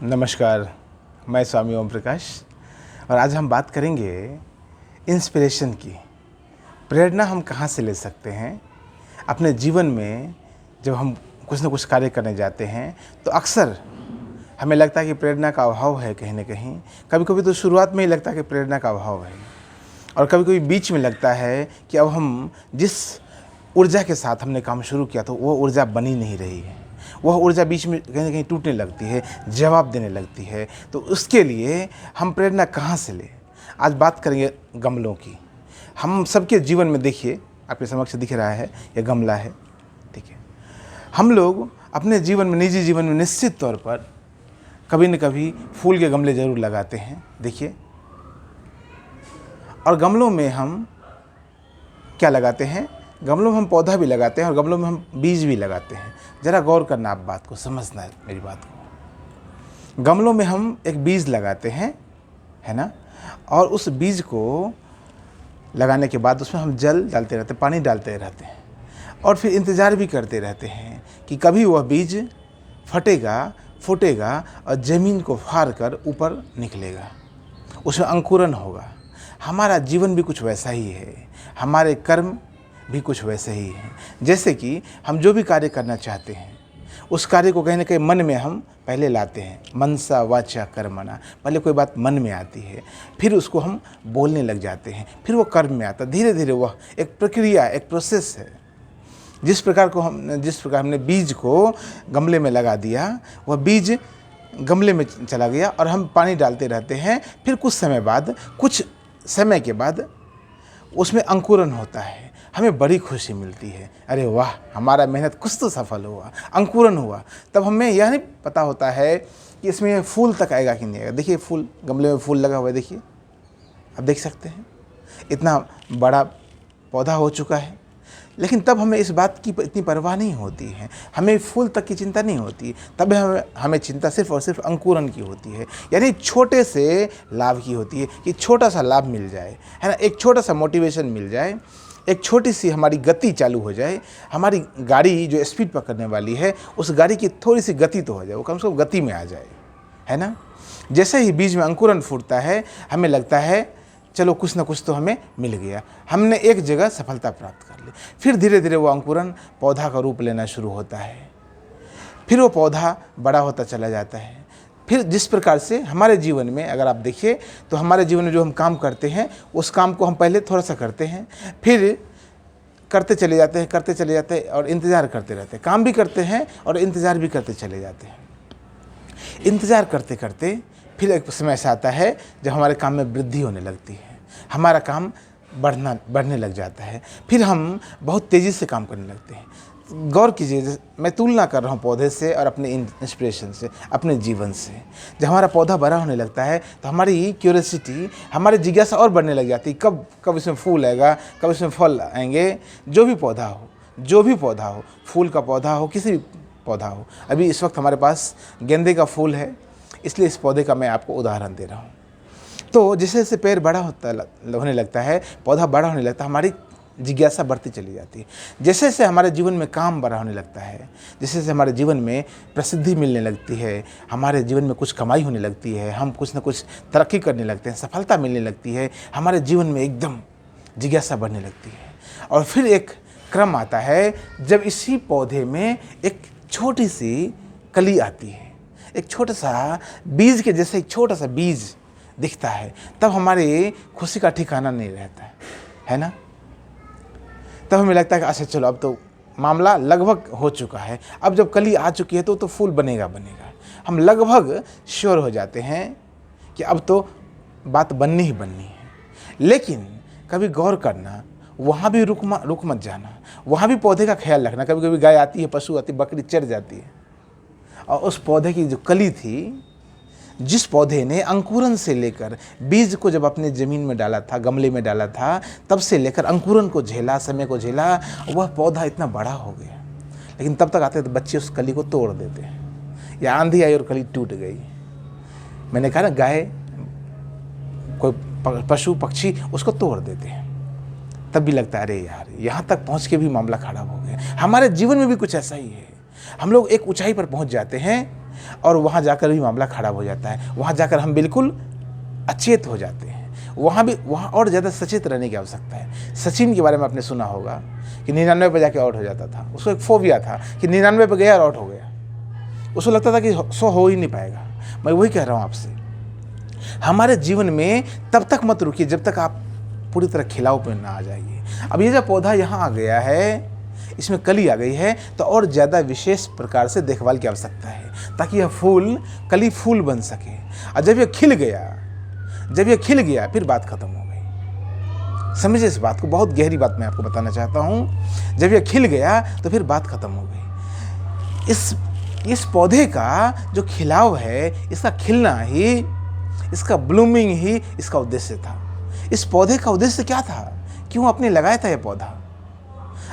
नमस्कार, मैं स्वामी ओम प्रकाश और आज हम बात करेंगे इंस्पिरेशन की। प्रेरणा हम कहाँ से ले सकते हैं। अपने जीवन में जब हम कुछ न कुछ कार्य करने जाते हैं तो अक्सर हमें लगता है कि प्रेरणा का अभाव है कहीं न कहीं। कभी कभी तो शुरुआत में ही लगता है कि प्रेरणा का अभाव है और कभी कभी बीच में लगता है कि अब हम जिस ऊर्जा के साथ हमने काम शुरू किया तो वो ऊर्जा बनी नहीं रही है। वह ऊर्जा बीच में कहीं न कहीं टूटने लगती है, जवाब देने लगती है। तो उसके लिए हम प्रेरणा कहाँ से लें। आज बात करेंगे गमलों की। हम सबके जीवन में देखिए, आपके समक्ष दिख रहा है यह गमला है, ठीक है। हम लोग अपने जीवन में, निजी जीवन में निश्चित तौर पर कभी न कभी फूल के गमले ज़रूर लगाते हैं, देखिए। और गमलों में हम क्या लगाते हैं, गमलों में हम पौधा भी लगाते हैं और गमलों में हम बीज भी लगाते हैं। ज़रा गौर करना, आप बात को समझना है, मेरी बात को। गमलों में हम एक बीज लगाते हैं, है ना, और उस बीज को लगाने के बाद उसमें हम जल डालते रहते हैं, पानी डालते रहते हैं और फिर इंतज़ार भी करते रहते हैं कि कभी वह बीज फटेगा, फूटेगा और ज़मीन को फाड़ कर ऊपर निकलेगा, उसमें अंकुरन होगा। हमारा जीवन भी कुछ वैसा ही है, हमारे कर्म भी कुछ वैसे ही हैं। जैसे कि हम जो भी कार्य करना चाहते हैं उस कार्य को कहीं ना कहीं मन में हम पहले लाते हैं। मनसा वाचा कर्मणा, पहले कोई बात मन में आती है, फिर उसको हम बोलने लग जाते हैं, फिर वो कर्म में आता है। धीरे धीरे वह एक प्रक्रिया, एक प्रोसेस है। जिस प्रकार हमने बीज को गमले में लगा दिया, वह बीज गमले में चला गया और हम पानी डालते रहते हैं। फिर कुछ समय के बाद उसमें अंकुरन होता है, हमें बड़ी खुशी मिलती है। अरे वाह, हमारा मेहनत कुछ तो सफल हुआ, अंकुरन हुआ। तब हमें यह नहीं पता होता है कि इसमें फूल तक आएगा कि नहीं आएगा। देखिए फूल, गमले में फूल लगा हुआ है, देखिए, आप देख सकते हैं इतना बड़ा पौधा हो चुका है। लेकिन तब हमें इस बात की इतनी परवाह नहीं होती है, हमें फूल तक की चिंता नहीं होती। तब हमें चिंता सिर्फ और सिर्फ अंकुरन की होती है, यानी छोटे से लाभ की होती है कि छोटा सा लाभ मिल जाए, है ना, एक छोटा सा मोटिवेशन मिल जाए, एक छोटी सी हमारी गति चालू हो जाए। हमारी गाड़ी जो स्पीड पकड़ने वाली है उस गाड़ी की थोड़ी सी गति तो हो जाए, वो कम से कम गति में आ जाए, है ना। जैसे ही बीज में अंकुरन फूटता है हमें लगता है चलो कुछ ना कुछ तो हमें मिल गया, हमने एक जगह सफलता प्राप्त कर ली। फिर धीरे धीरे वो अंकुरन पौधा का रूप लेना शुरू होता है, फिर वो पौधा बड़ा होता चला जाता है। फिर जिस प्रकार से हमारे जीवन में अगर आप देखिए तो हमारे जीवन में जो हम काम करते हैं उस काम को हम पहले थोड़ा सा करते हैं, फिर करते चले जाते हैं और इंतज़ार करते रहते हैं। काम भी करते हैं और इंतज़ार भी करते चले जाते हैं। इंतज़ार करते करते फिर एक समय ऐसा आता है जब हमारे काम में वृद्धि होने लगती है, हमारा काम बढ़ने लग जाता है, फिर हम बहुत तेज़ी से काम करने लगते हैं। गौर कीजिए, मैं तुलना कर रहा हूँ पौधे से और अपने इंस्पिरेशन से, अपने जीवन से। जब हमारा पौधा बड़ा होने लगता है तो हमारी क्यूरियोसिटी, हमारी जिज्ञासा और बढ़ने लग जाती है। कब इसमें फूल आएगा, कब इसमें फल आएंगे। जो भी पौधा हो, फूल का पौधा हो, किसी भी पौधा हो। अभी इस वक्त हमारे पास गेंदे का फूल है, इसलिए इस पौधे का मैं आपको उदाहरण दे रहा हूँ। तो जैसे जैसे पेड़ बड़ा होने लगता है, पौधा बड़ा होने लगता है, हमारी जिज्ञासा बढ़ती चली जाती है। जैसे जैसे हमारे जीवन में काम बड़ा होने लगता है, जैसे जैसे हमारे जीवन में प्रसिद्धि मिलने लगती है, हमारे जीवन में कुछ कमाई होने लगती है, हम कुछ ना कुछ तरक्की करने लगते हैं, सफलता मिलने लगती है, हमारे जीवन में एकदम जिज्ञासा बढ़ने लगती है। और फिर एक क्रम आता है जब इसी पौधे में एक छोटी सी कली आती है, एक छोटा सा बीज के जैसे एक छोटा सा बीज दिखता है। तब हमारी खुशी का ठिकाना नहीं रहता है ना। तब हमें लगता है कि अच्छा चलो अब तो मामला लगभग हो चुका है, अब जब कली आ चुकी है तो फूल बनेगा। हम लगभग श्योर हो जाते हैं कि अब तो बात बननी ही बननी है। लेकिन कभी गौर करना, वहाँ भी रुक मत जाना, वहाँ भी पौधे का ख्याल रखना। कभी कभी गाय आती है, पशु आती है, बकरी चढ़ जाती है और उस पौधे की जो कली थी, जिस पौधे ने अंकुरन से लेकर बीज को जब अपने ज़मीन में डाला था, गमले में डाला था, तब से लेकर अंकुरन को झेला, समय को झेला, वह पौधा इतना बड़ा हो गया। लेकिन तब तक आते तो बच्चे उस कली को तोड़ देते हैं, या आंधी आई और कली टूट गई। मैंने कहा ना, गाय, कोई पशु पक्षी उसको तोड़ देते हैं, तब भी लगता है अरे यार, यहाँ तक पहुँच के भी मामला खराब हो गया। हमारे जीवन में भी कुछ ऐसा ही है। हम लोग एक ऊंचाई पर पहुँच जाते हैं और वहाँ जाकर भी मामला खराब हो जाता है। वहाँ जाकर हम बिल्कुल अचेत हो जाते हैं। वहाँ और ज़्यादा सचेत रहने की आवश्यकता है। सचिन के बारे में आपने सुना होगा कि 99 पे जाके आउट हो जाता था। उसको एक फोबिया था कि 99 पे गया और आउट हो गया। उसको लगता था कि 100 हो ही नहीं पाएगा। मैं वही कह रहा हूँ आपसे, हमारे जीवन में तब तक मत रुकिए जब तक आप पूरी तरह खिलाव पे ना आ जाइए। अब ये जब पौधा यहाँ आ गया है, इसमें कली आ गई है, तो और ज़्यादा विशेष प्रकार से देखभाल की आवश्यकता है ताकि यह कली फूल बन सके। और जब यह खिल गया फिर बात खत्म हो गई। समझिए इस बात को, बहुत गहरी बात मैं आपको बताना चाहता हूँ। जब यह खिल गया तो फिर बात खत्म हो गई। इस पौधे का जो खिलाव है, इसका खिलना ही, इसका ब्लूमिंग ही इसका उद्देश्य था। इस पौधे का उद्देश्य क्या था? क्यों आपने लगाया था यह पौधा?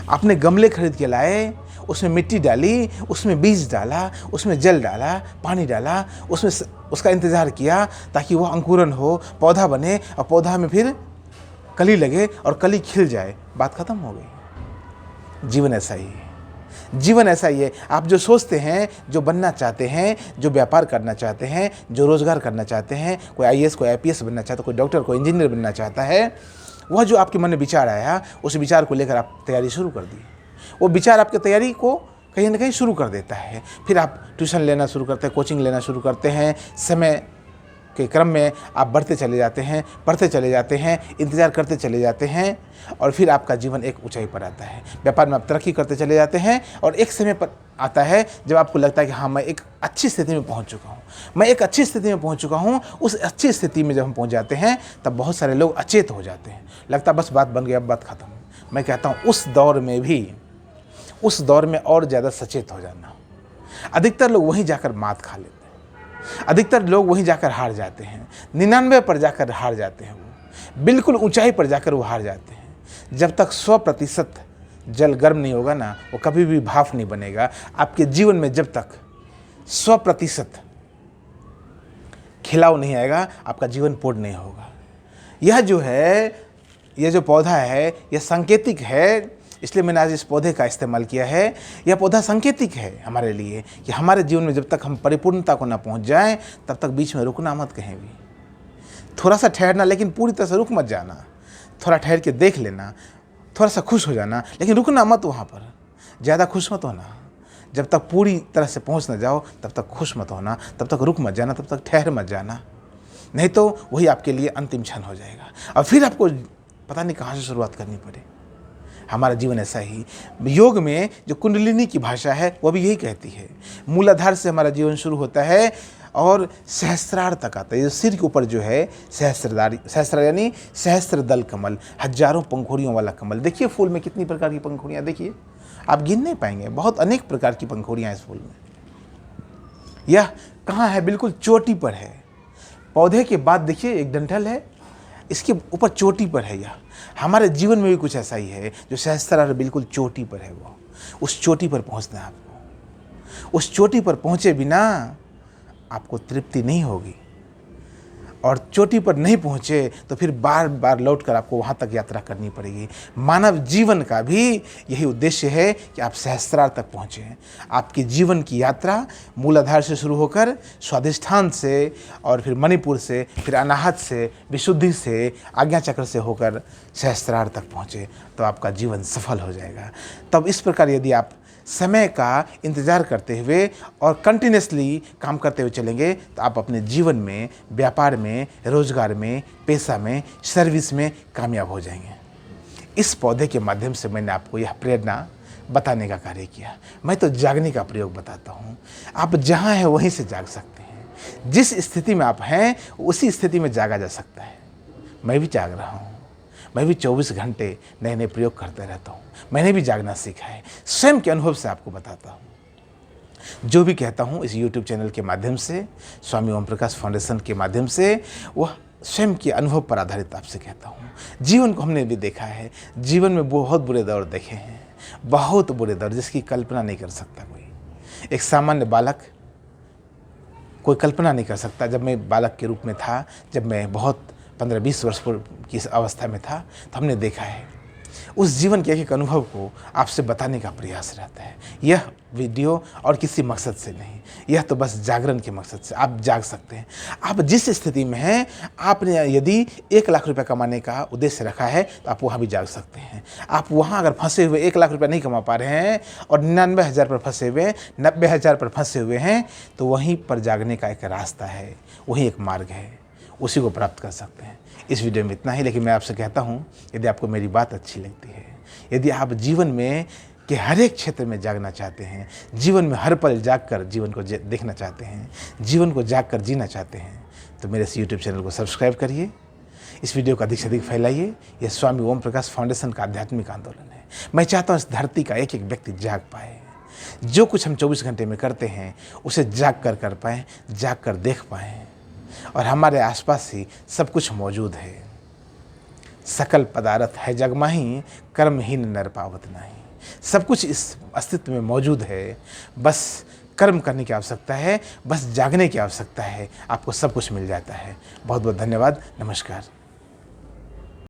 आपने गमले खरीद के लाए, उसमें मिट्टी डाली, उसमें बीज डाला, उसमें जल डाला, पानी डाला, उसमें उसका इंतज़ार किया ताकि वह अंकुरन हो, पौधा बने और पौधा में फिर कली लगे और कली खिल जाए। बात खत्म हो गई। जीवन ऐसा ही है। जीवन ऐसा ही है। आप जो सोचते हैं, जो बनना चाहते हैं, जो व्यापार करना चाहते हैं, जो रोजगार करना चाहते हैं, कोई IAS कोई IPS बनना चाहता है, कोई डॉक्टर कोई इंजीनियर बनना चाहता है, वह जो आपके मन में विचार आया, उस विचार को लेकर आप तैयारी शुरू कर दी। वो विचार आपकी तैयारी को कहीं ना कहीं शुरू कर देता है। फिर आप ट्यूशन लेना शुरू करते हैं, कोचिंग लेना शुरू करते हैं। समय के क्रम में आप बढ़ते चले जाते हैं, पढ़ते चले जाते हैं, इंतज़ार करते चले जाते हैं और फिर आपका जीवन एक ऊंचाई पर आता है। व्यापार में आप तरक्की करते चले जाते हैं और एक समय पर आता है जब आपको लगता है कि हाँ, मैं एक अच्छी स्थिति में पहुंच चुका हूँ, मैं एक अच्छी स्थिति में पहुंच चुका हूँ। उस अच्छी स्थिति में जब हम पहुंच जाते हैं तब बहुत सारे लोग अचेत हो जाते हैं। लगता बस बात बन गई, अब बात खत्म। मैं कहता हूँ उस दौर में और ज़्यादा सचेत हो जाना। अधिकतर लोग वहीं जाकर मात खा लेते हैं, अधिकतर लोग वहीं जाकर हार जाते हैं। 99 पर जाकर हार जाते हैं, वो बिल्कुल ऊंचाई पर जाकर वो हार जाते हैं। जब तक 100% जल गर्म नहीं होगा ना, वो कभी भी भाप नहीं बनेगा। आपके जीवन में जब तक 100% खिलाव नहीं आएगा, आपका जीवन पूर्ण नहीं होगा। यह जो पौधा है, यह सांकेतिक है, इसलिए मैंने आज इस पौधे का इस्तेमाल किया है। यह पौधा सांकेतिक है हमारे लिए कि हमारे जीवन में जब तक हम परिपूर्णता को ना पहुंच जाएं, तब तक बीच में रुकना मत कहीं भी। थोड़ा सा ठहरना, लेकिन पूरी तरह से रुक मत जाना। थोड़ा ठहर के देख लेना, थोड़ा सा खुश हो जाना, लेकिन रुकना मत वहाँ पर। ज़्यादा खुश मत होना। जब तक पूरी तरह से पहुँच ना जाओ तब तक खुश मत होना, तब तक रुक मत जाना, तब तक ठहर मत जाना। नहीं तो वही आपके लिए अंतिम क्षण हो जाएगा और फिर आपको पता नहीं कहाँ से शुरुआत करनी पड़े। हमारा जीवन ऐसा ही। योग में जो कुंडलिनी की भाषा है वह भी यही कहती है। मूलाधार से हमारा जीवन शुरू होता है और सहस्त्रार तक आता है। जो सिर के ऊपर जो है सहस्त्र यानी सहस्त्रदल कमल, हजारों पंखुड़ियों वाला कमल। देखिए फूल में कितनी प्रकार की पंखुड़ियाँ, देखिए आप गिन नहीं पाएंगे, बहुत अनेक प्रकार की पंखुड़ियाँ इस फूल में। यह कहाँ है? बिल्कुल चोटी पर है। पौधे के बाद देखिए एक डंठल है, इसके ऊपर चोटी पर है। यह हमारे जीवन में भी कुछ ऐसा ही है जो सहस्त्रार बिल्कुल चोटी पर है। वो उस चोटी पर पहुंचना है आपको। उस चोटी पर पहुंचे बिना आपको तृप्ति नहीं होगी और चोटी पर नहीं पहुंचे तो फिर बार बार लौटकर आपको वहां तक यात्रा करनी पड़ेगी। मानव जीवन का भी यही उद्देश्य है कि आप सहस्त्रार तक पहुंचें। आपकी जीवन की यात्रा मूलाधार से शुरू होकर स्वाधिष्ठान से और फिर मणिपुर से, फिर अनाहत से, विशुद्धि से, आज्ञा चक्र से होकर सहस्त्रार तक पहुंचे तो आपका जीवन सफल हो जाएगा। तब इस प्रकार यदि आप समय का इंतज़ार करते हुए और कंटिन्यूसली काम करते हुए चलेंगे तो आप अपने जीवन में, व्यापार में, रोजगार में, पेशा में, सर्विस में कामयाब हो जाएंगे। इस पौधे के माध्यम से मैंने आपको यह प्रेरणा बताने का कार्य किया। मैं तो जागने का प्रयोग बताता हूँ। आप जहाँ हैं वहीं से जाग सकते हैं। जिस स्थिति में आप हैं उसी स्थिति में जागा जा सकता है। मैं भी जाग रहा हूँ। मैं भी 24 घंटे नए नए प्रयोग करते रहता हूँ। मैंने भी जागना सीखा है। स्वयं के अनुभव से आपको बताता हूँ। जो भी कहता हूँ इस YouTube चैनल के माध्यम से, स्वामी ओम प्रकाश फाउंडेशन के माध्यम से, वह स्वयं के अनुभव पर आधारित आपसे कहता हूँ। जीवन को हमने भी देखा है। जीवन में बहुत बुरे दौर देखे हैं, बहुत बुरे दौर जिसकी कल्पना नहीं कर सकता कोई। एक सामान्य बालक कोई कल्पना नहीं कर सकता। जब मैं बालक के रूप में था, जब मैं बहुत 15-20 वर्ष की अवस्था में था, तो हमने देखा है उस जीवन के एक-एक अनुभव को आपसे बताने का प्रयास रहता है। यह वीडियो और किसी मकसद से नहीं, यह तो बस जागरण के मकसद से। आप जाग सकते हैं। आप जिस स्थिति में हैं, आपने यदि 1 लाख रुपये कमाने का उद्देश्य रखा है तो आप वहाँ भी जाग सकते हैं। आप वहाँ अगर फँसे हुए 1 लाख रुपये नहीं कमा पा रहे हैं और 99,000 पर फँसे हुए हैं, 90,000 पर फँसे हुए हैं, तो वहीं पर जागने का एक रास्ता है, वही एक मार्ग है, उसी को प्राप्त कर सकते हैं। इस वीडियो में इतना ही, लेकिन मैं आपसे कहता हूँ, यदि आपको मेरी बात अच्छी लगती है, यदि आप जीवन में के हर एक क्षेत्र में जागना चाहते हैं, जीवन में हर पल जाग कर जीवन को देखना चाहते हैं, जीवन को जाग कर जीना चाहते हैं, तो मेरे इस यूट्यूब चैनल को सब्सक्राइब करिए, इस वीडियो को अधिक से अधिक फैलाइए। यह स्वामी ओम प्रकाश फाउंडेशन का आध्यात्मिक आंदोलन है। मैं चाहता हूँ इस धरती का एक एक व्यक्ति जाग पाए। जो कुछ हम 24 घंटे में करते हैं उसे जाग कर पाएँ, जाग कर देख पाएँ, और हमारे आसपास ही सब कुछ मौजूद है। सकल पदार्थ है जग माही, कर्महीन नर पावत नाही। सब कुछ इस अस्तित्व में मौजूद है, बस कर्म करने की आवश्यकता है, बस जागने की आवश्यकता है, आपको सब कुछ मिल जाता है। बहुत बहुत धन्यवाद। नमस्कार।